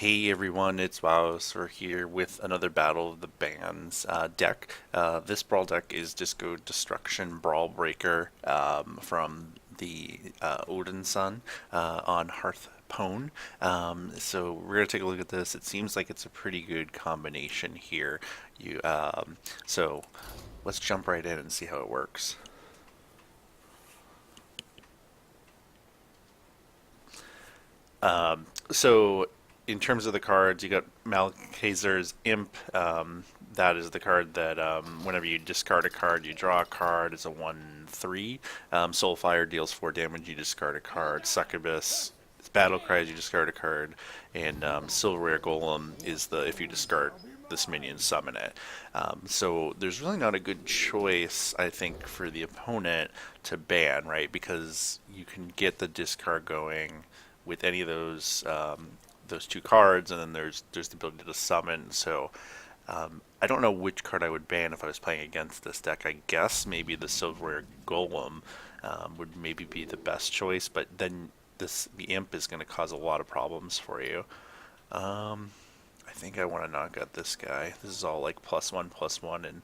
Hey everyone, it's Wowous. We're here with another Battle of the Bands deck. This brawl deck is Disco Destruction Brawl Breaker from the Odin Sun on Hearthstone. So we're gonna take a look at this. It seems like it's a pretty good combination here. You so let's jump right in and see how it works. So in terms of the cards, you got Malkhazar's Imp. That is the card that whenever you discard a card, you draw a card. It's a 1/3. Soulfire deals 4 damage. You discard a card. Succubus, it's battle cries. You discard a card. And Silverware Golem is the if you discard this minion, summon it. So there's really not a good choice, I think, for the opponent to ban, right? Because you can get the discard going with any of those two cards, and then there's the ability to summon. So I don't know which card I would ban if I was playing against this deck. I guess maybe the Silverware Golem would maybe be the best choice, but then the Imp is going to cause a lot of problems for you. I think I want to knock out this guy. This is all like +1/+1, and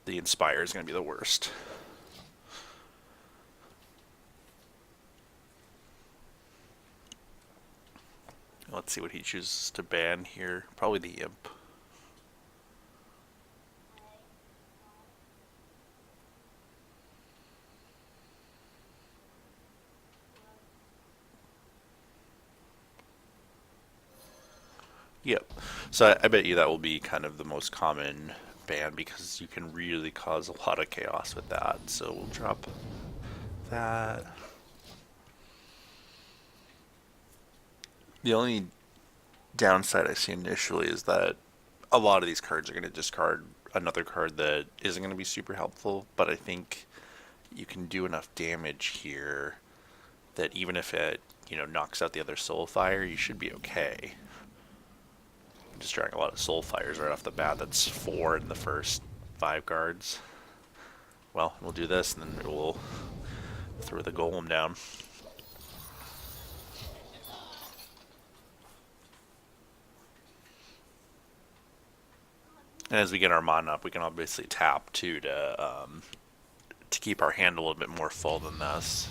the Inspire is going to be the worst. Let's see what he chooses to ban here. Probably the Imp. Yep. So I bet you that will be kind of the most common ban because you can really cause a lot of chaos with that. So we'll drop that. The only downside I see initially is that a lot of these cards are going to discard another card that isn't going to be super helpful, but I think you can do enough damage here that even if it, knocks out the other Soulfire, you should be okay. I'm just drawing a lot of Soulfires right off the bat. That's 4 in the first 5 cards. Well, we'll do this, and then we'll throw the Golem down. And as we get our mana up, we can obviously tap too to keep our hand a little bit more full than this.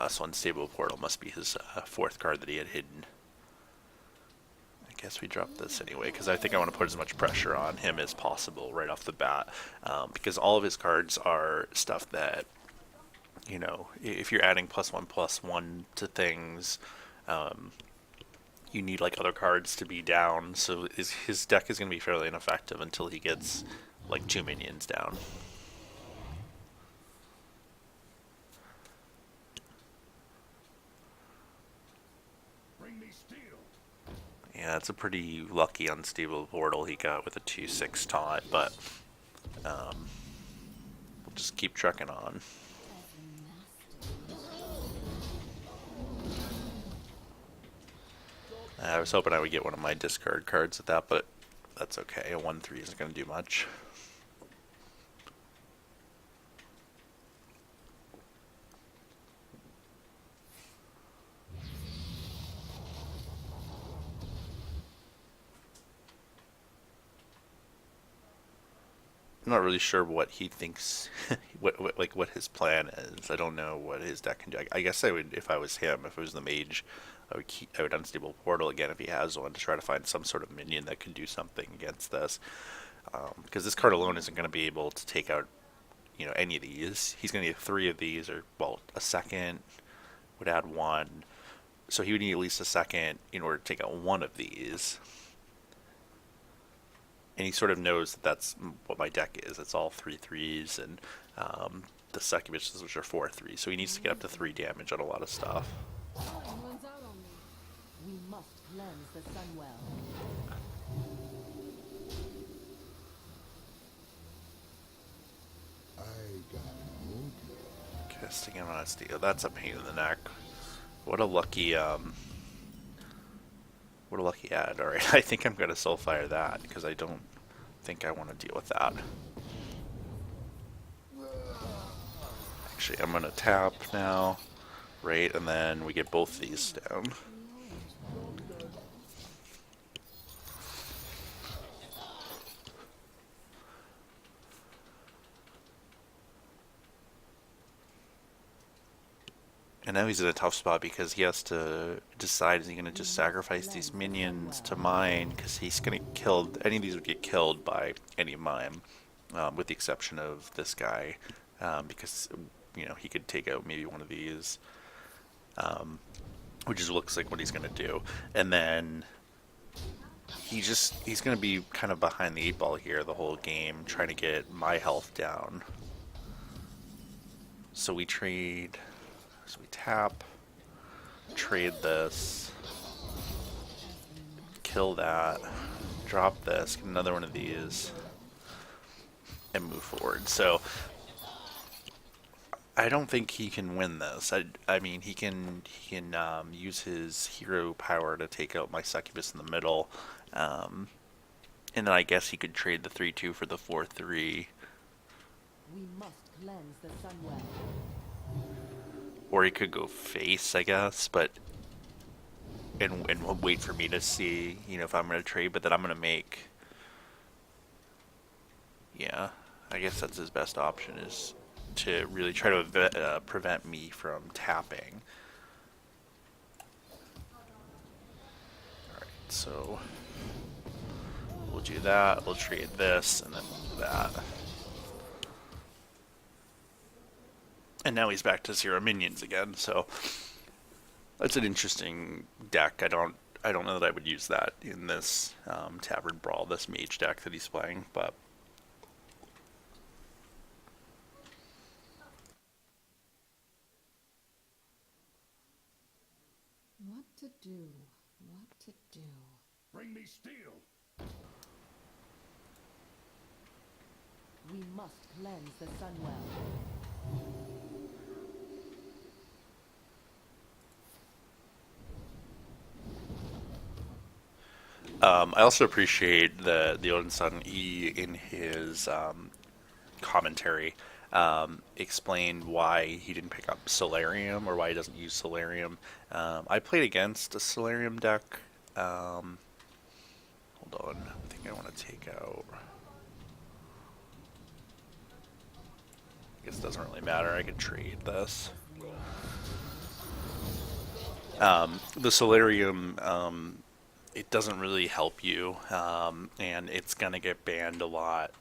So Unstable Portal must be his 4th card that he had hidden. I guess we drop this anyway because I think I want to put as much pressure on him as possible right off the bat, because all of his cards are stuff that, if you're adding +1/+1 to things, you need like other cards to be down. So his deck is going to be fairly ineffective until he gets like 2 minions down. Yeah, it's a pretty lucky unstable portal he got with a 2/6 taunt, but we'll just keep trucking on. I was hoping I would get one of my discard cards with that, but that's okay. A 1/3 isn't going to do much. I'm not really sure what he thinks, what his plan is. I don't know what his deck can do. I guess I would, if I was him, if it was the mage, I would unstable portal again if he has one to try to find some sort of minion that can do something against this. Because this card alone isn't going to be able to take out, any of these. He's going to need 3 of these, or well, a second would add 1. So he would need at least a second in order to take out 1 of these. And he sort of knows that that's what my deck is. It's all 3/3s, and the succubuses, which are 4/3. So he needs to get up to 3 damage on a lot of stuff. We must cleanse the sun well. Casting him on a steel. That's a pain in the neck. What a lucky what a lucky ad. Alright, I think I'm gonna soulfire that because I don't think I want to deal with that. Actually, I'm gonna tap now, right, and then we get both these down. And now he's in a tough spot because he has to decide, is he going to just sacrifice these minions to mine? Because he's going to kill, any of these would get killed by any of mine, with the exception of this guy, because, you know, he could take out maybe one of these, which just looks like what he's going to do. And then he's going to be kind of behind the eight ball here the whole game, trying to get my health down. So we trade, so we tap, trade this, kill that, drop this, get another one of these, and move forward. So I don't think he can win this. I mean he can use his hero power to take out my succubus in the middle, and then I guess he could trade the 3/2 for the 4/3, We must cleanse the Sunwell. or he could go face, I guess, but and wait for me to see, you know, if I'm gonna trade. But then I'm gonna make, yeah, I guess that's his best option, is to really try to prevent me from tapping. Alright, so we'll do that, we'll trade this, and then that. And now he's back to 0 minions again, so that's an interesting deck. I don't know that I would use that in this Tavern Brawl, this mage deck that he's playing, but What to do? What to do? Bring me steel. We must cleanse the Sunwell. I also appreciate the Odin Sun E in his commentary explained why he didn't pick up Solarium, or why he doesn't use Solarium. I played against a Solarium deck. Hold on, I think I want to take out. I guess it doesn't really matter. I could trade this. The Solarium, it doesn't really help you, and it's gonna get banned a lot.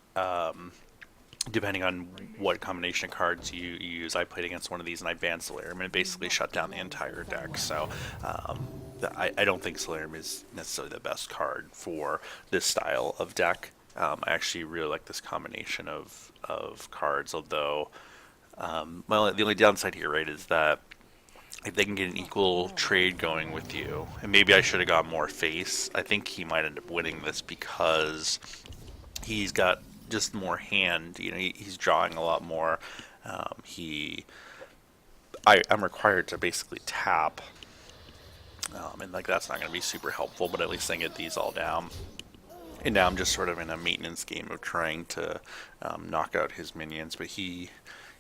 Depending on what combination of cards you use. I played against one of these and I banned Solarium, and it basically shut down the entire deck. So I don't think Solarium is necessarily the best card for this style of deck. I actually really like this combination of cards, although, well, the only downside here, right, is that if they can get an equal trade going with you, and maybe I should have got more face, I think he might end up winning this because he's got just more hand. You know, he's drawing a lot more. I'm required to basically tap, and like that's not going to be super helpful. But at least I can get these all down. And now I'm just sort of in a maintenance game of trying to knock out his minions. But he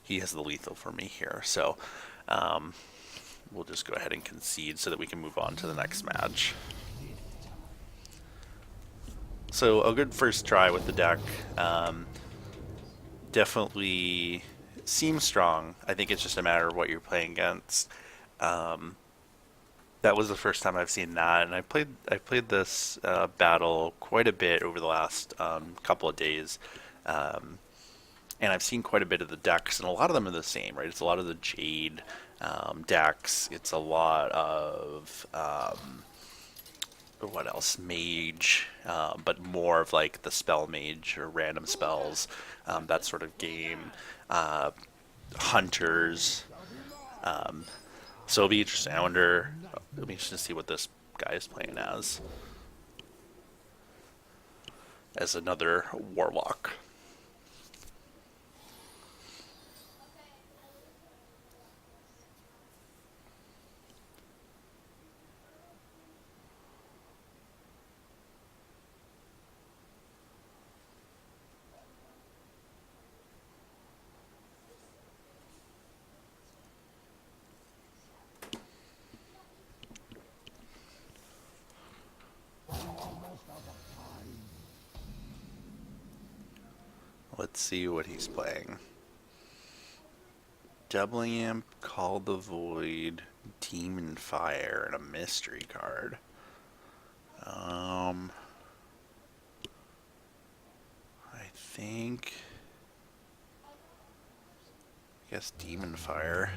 has the lethal for me here, so we'll just go ahead and concede so that we can move on to the next match. So a good first try with the deck. Definitely seems strong. I think it's just a matter of what you're playing against. That was the first time I've seen that, and I played this battle quite a bit over the last couple of days, and I've seen quite a bit of the decks, and a lot of them are the same, right? It's a lot of the Jade decks. It's a lot of what else? Mage, but more of like the spell mage or random spells, that sort of game. Hunters. So it'll be interesting. I wonder. It'll be interesting to see what this guy is playing as another warlock. Let's see what he's playing. Doubling Imp, Call the Void, Demon Fire, and a mystery card. I think... I guess Demon Fire.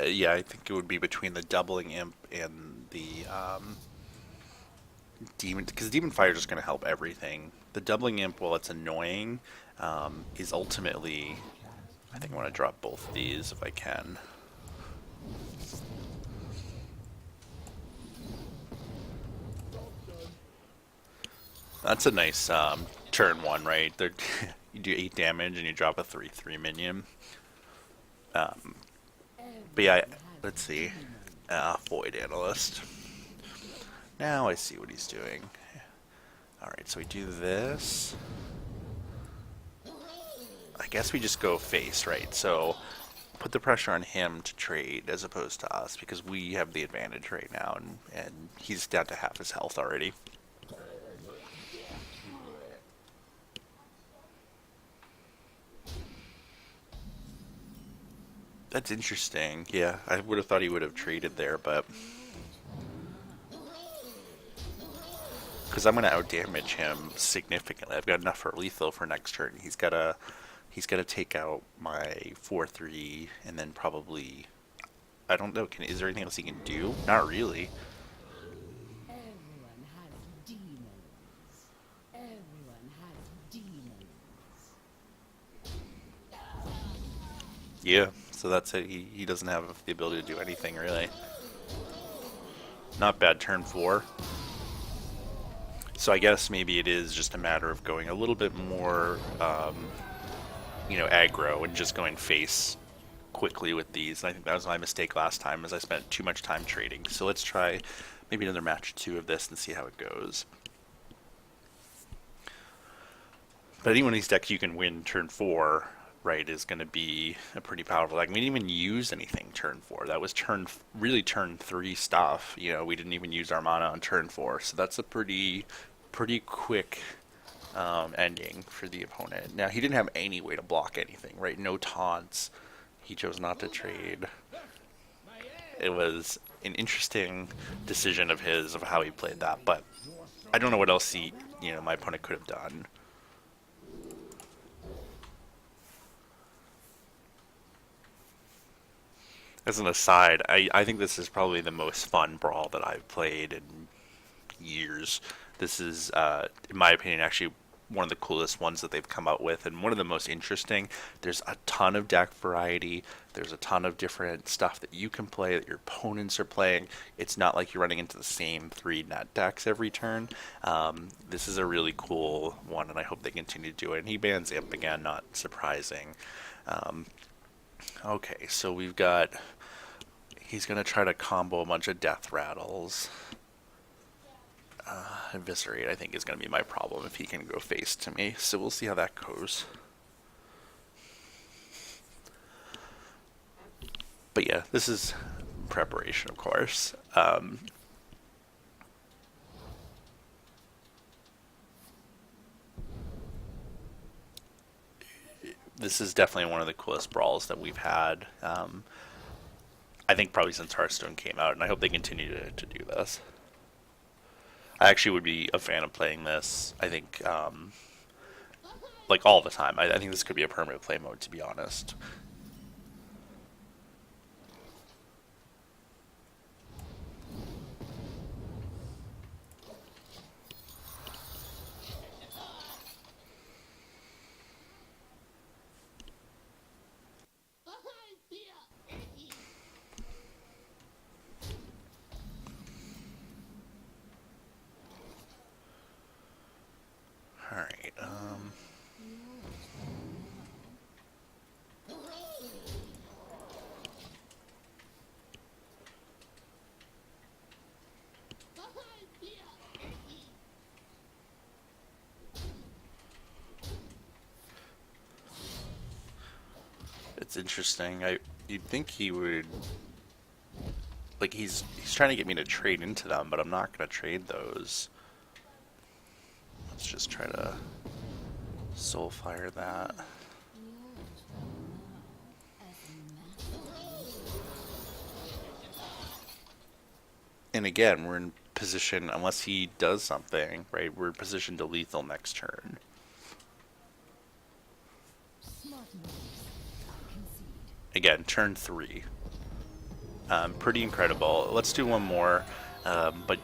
Yeah, I think it would be between the Doubling Imp and the Demon, because Demon Fire is just going to help everything. The Doubling Imp, while it's annoying, is ultimately... I think I want to drop both of these if I can. That's a nice turn one, right? You do 8 damage and you drop a 3/3 minion. But yeah, let's see. Void Analyst. Now I see what he's doing. Alright, so we do this. I guess we just go face, right? So put the pressure on him to trade as opposed to us, because we have the advantage right now, and he's down to half his health already. That's interesting. Yeah, I would have thought he would have traded there, but... Because I'm going to outdamage him significantly. I've got enough for lethal for next turn. He's got to take out my 4/3 and then probably... I don't know, is there anything else he can do? Not really. Everyone has demons. Everyone has demons. Yeah, so that's it. He doesn't have the ability to do anything, really. Not bad turn 4. So I guess maybe it is just a matter of going a little bit more, aggro and just going face quickly with these. And I think that was my mistake last time, is I spent too much time trading. So let's try maybe another match or 2 of this and see how it goes. But any one of these decks you can win turn 4, right, is going to be a pretty powerful deck. We didn't even use anything turn 4. That was really turn 3 stuff. We didn't even use our mana on turn 4. So that's a pretty quick ending for the opponent. Now, he didn't have any way to block anything, right? No taunts. He chose not to trade. It was an interesting decision of his, of how he played that, but I don't know what else my opponent could have done. As an aside, I think this is probably the most fun Brawl that I've played in years. This is, in my opinion, actually one of the coolest ones that they've come out with, and one of the most interesting. There's a ton of deck variety. There's a ton of different stuff that you can play, that your opponents are playing. It's not like you're running into the same 3 net decks every turn. This is a really cool one, and I hope they continue to do it. And he bans Imp again, not surprising. Okay, so we've got... He's going to try to combo a bunch of Death Rattles. Eviscerate, I think, is going to be my problem if he can go face to me. So we'll see how that goes. But yeah, this is preparation, of course. This is definitely one of the coolest brawls that we've had. I think probably since Hearthstone came out, and I hope they continue to do this. I actually would be a fan of playing this, I think, like all the time. I think this could be a permanent play mode, to be honest. Alright, it's interesting. You'd think he would... Like, he's trying to get me to trade into them, but I'm not going to trade those. Let's just try to soul fire that. And again, we're in position, unless he does something, right? We're in position to lethal next turn. Smart moves. I concede. Again, turn 3. Pretty incredible. Let's do one more. But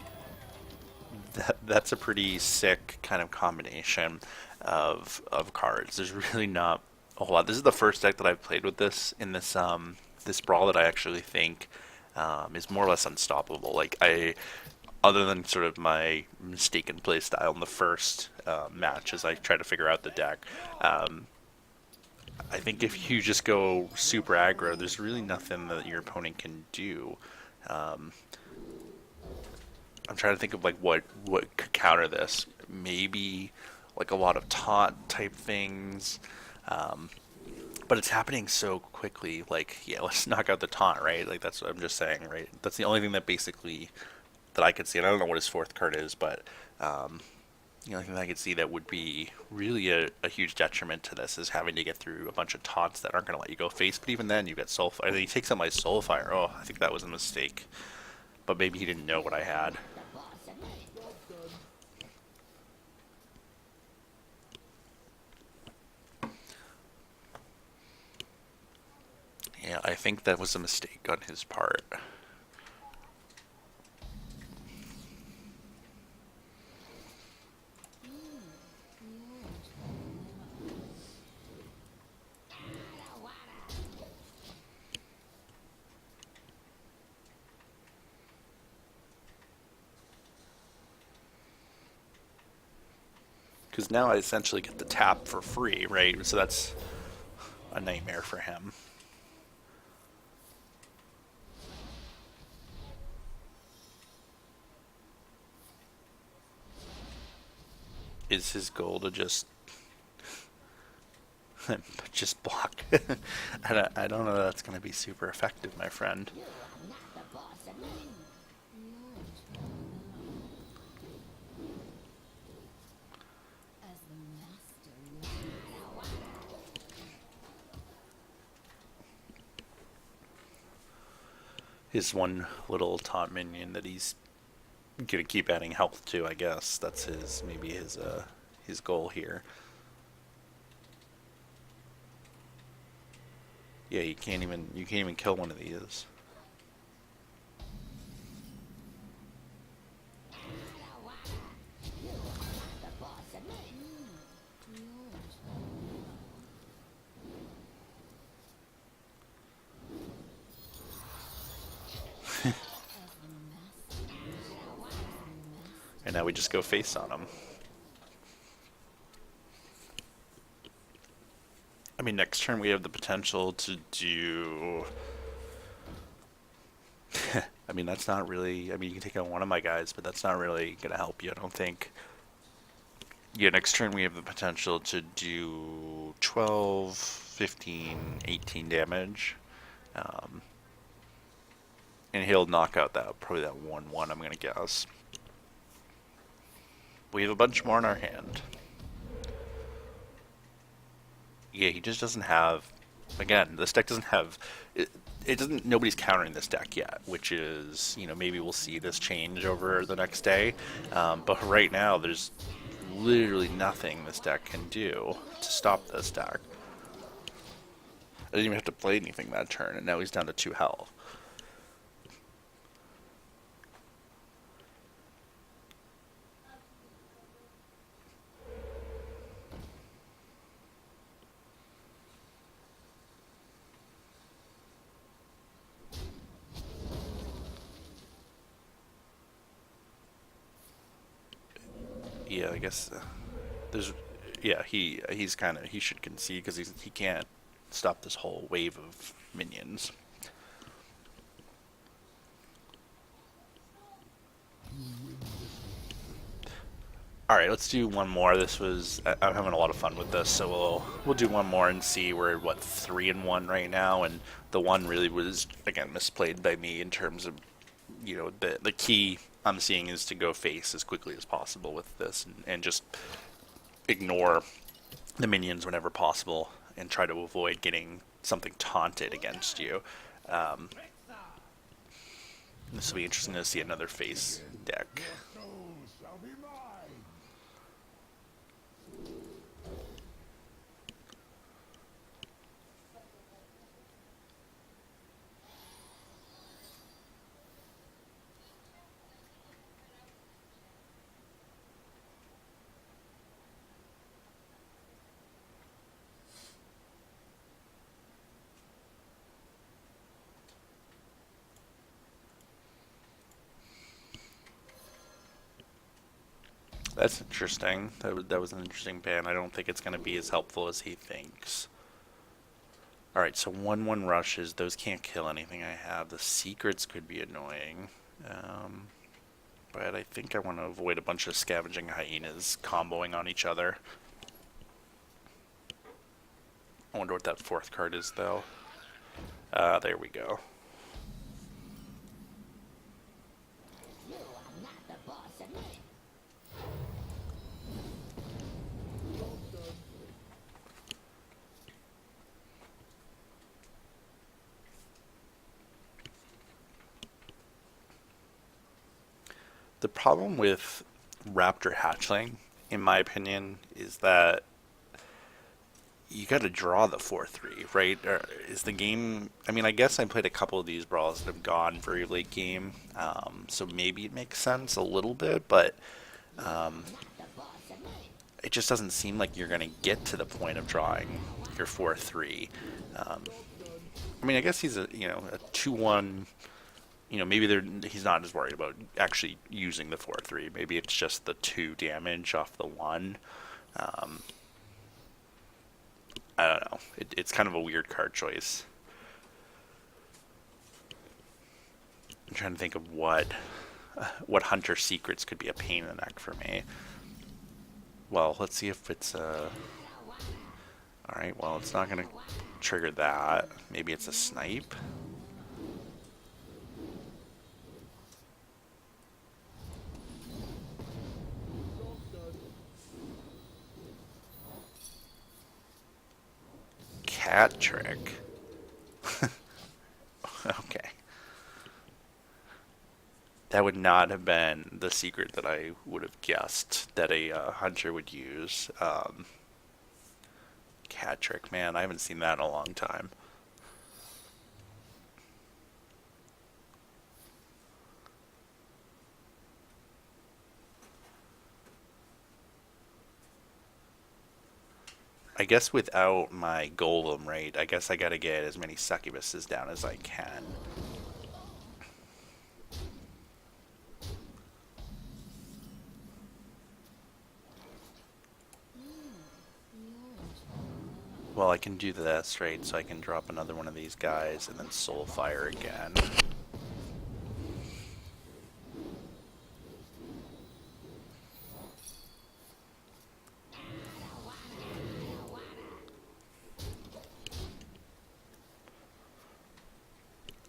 that's a pretty sick kind of combination of cards. There's really not a whole lot. This is the first deck that I've played with this in this brawl that I actually think is more or less unstoppable. Like other than sort of my mistaken play style in the first match as I try to figure out the deck. I think if you just go super aggro, there's really nothing that your opponent can do. I'm trying to think of like what could counter this. Maybe like a lot of taunt type things, but it's happening so quickly. Like, yeah, let's knock out the taunt, right? Like that's what I'm just saying, right? That's the only thing that basically that I could see. And I don't know what his fourth card is, but the only thing I could see that would be really a huge detriment to this is having to get through a bunch of taunts that aren't going to let you go face. But even then, you get Soulfire. And then he takes out my Soulfire. Oh, I think that was a mistake. But maybe he didn't know what I had. Yeah, I think that was a mistake on his part. Because now I essentially get the tap for free, right? So that's a nightmare for him. Is his goal to just block? I don't know that that's going to be super effective, my friend. As the master His one little taunt minion that he's gonna keep adding health to, I guess. That's maybe his goal here. Yeah, you can't even kill one of these. And now we just go face on him. I mean, next turn we have the potential to do... I mean, that's not really... I mean, you can take out one of my guys, but that's not really going to help you, I don't think. Yeah, next turn we have the potential to do 12, 15, 18 damage. And he'll knock out probably that 1-1, I'm going to guess. We have a bunch more in our hand. Yeah, he just doesn't have... Again, this deck doesn't have... It doesn't... Nobody's countering this deck yet, which is, maybe we'll see this change over the next day. But right now, there's literally nothing this deck can do to stop this deck. I didn't even have to play anything that turn, and now he's down to 2 health. Yeah, I guess there's... Yeah, he's kind of... He should concede because he can't stop this whole wave of minions. Alright, let's do one more. I'm having a lot of fun with this, so we'll do one more and see. We're at, what, 3-1 right now, and the one really was, again, misplayed by me in terms of, the key I'm seeing is to go face as quickly as possible with this, and just ignore the minions whenever possible and try to avoid getting something taunted against you. Um, this will be interesting to see another face deck. Your soul shall be mine. That's interesting. That was an interesting ban. I don't think it's going to be as helpful as he thinks. Alright, so 1-1 rushes. Those can't kill anything I have. The secrets could be annoying. But I think I want to avoid a bunch of scavenging hyenas comboing on each other. I wonder what that fourth card is, though. There we go. You are not the boss of me. The problem with Raptor Hatchling, in my opinion, is that you got to draw the 4-3, right? Or is the game? I mean, I guess I played a couple of these brawls that have gone very late game, so maybe it makes sense a little bit, but it just doesn't seem like you're going to get to the point of drawing your 4-3. I mean, I guess he's a 2-1. Maybe he's not as worried about actually using the 4-3. Maybe it's just the 2 damage off the 1. I don't know. It's kind of a weird card choice. I'm trying to think of what Hunter Secrets could be a pain in the neck for me. Well, let's see if it's Alright, well, it's not going to trigger that. Maybe it's a snipe. Cat trick. Okay. That would not have been the secret that I would have guessed that a hunter would use. Cat trick, man, I haven't seen that in a long time. I guess without my golem, right, I guess I gotta get as many succubuses down as I can. Well, I can do this, right, so I can drop another one of these guys and then Soulfire again.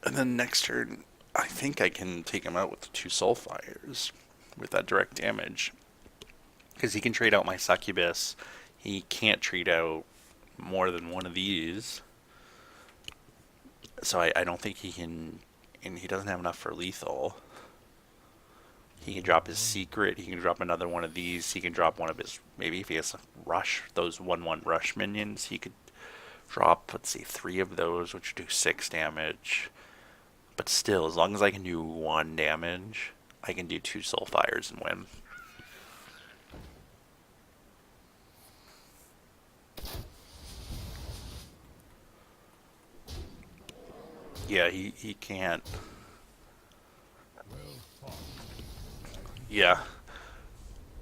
And then next turn, I think I can take him out with the 2 Soulfires with that direct damage. Because he can trade out my Succubus. He can't trade out more than one of these. So I don't think he can, and he doesn't have enough for lethal. He can drop his secret, he can drop another one of these, he can drop one of his, maybe if he has rush, those 1-1 rush minions, he could drop, let's see, 3 of those, which do 6 damage. But still, as long as I can do 1 damage, I can do 2 Soulfires and win. Yeah, he can't. Yeah.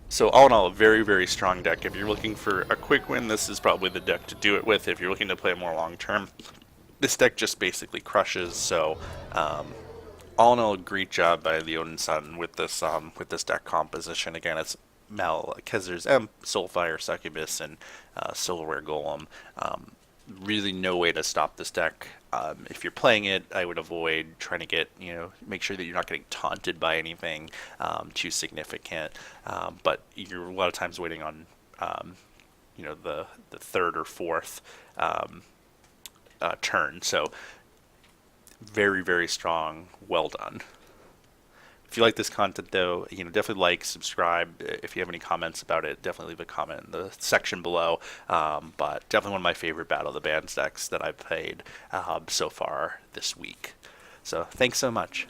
So all in all, a very, very strong deck. If you're looking for a quick win, this is probably the deck to do it with. If you're looking to play more long term, this deck just basically crushes. So all in all, great job by the Odin Sun with this deck composition. Again, it's Mal Kezer's Imp, Soulfire, Succubus, and Solarware Golem. really no way to stop this deck. If you're playing it, I would avoid trying to get, make sure that you're not getting taunted by anything too significant. But you're a lot of times waiting on, the third or fourth turn. So very, very strong. Well done. If you like this content, though, definitely like, subscribe. If you have any comments about it, definitely leave a comment in the section below. But definitely one of my favorite Battle of the Bands decks that I've played so far this week. So thanks so much.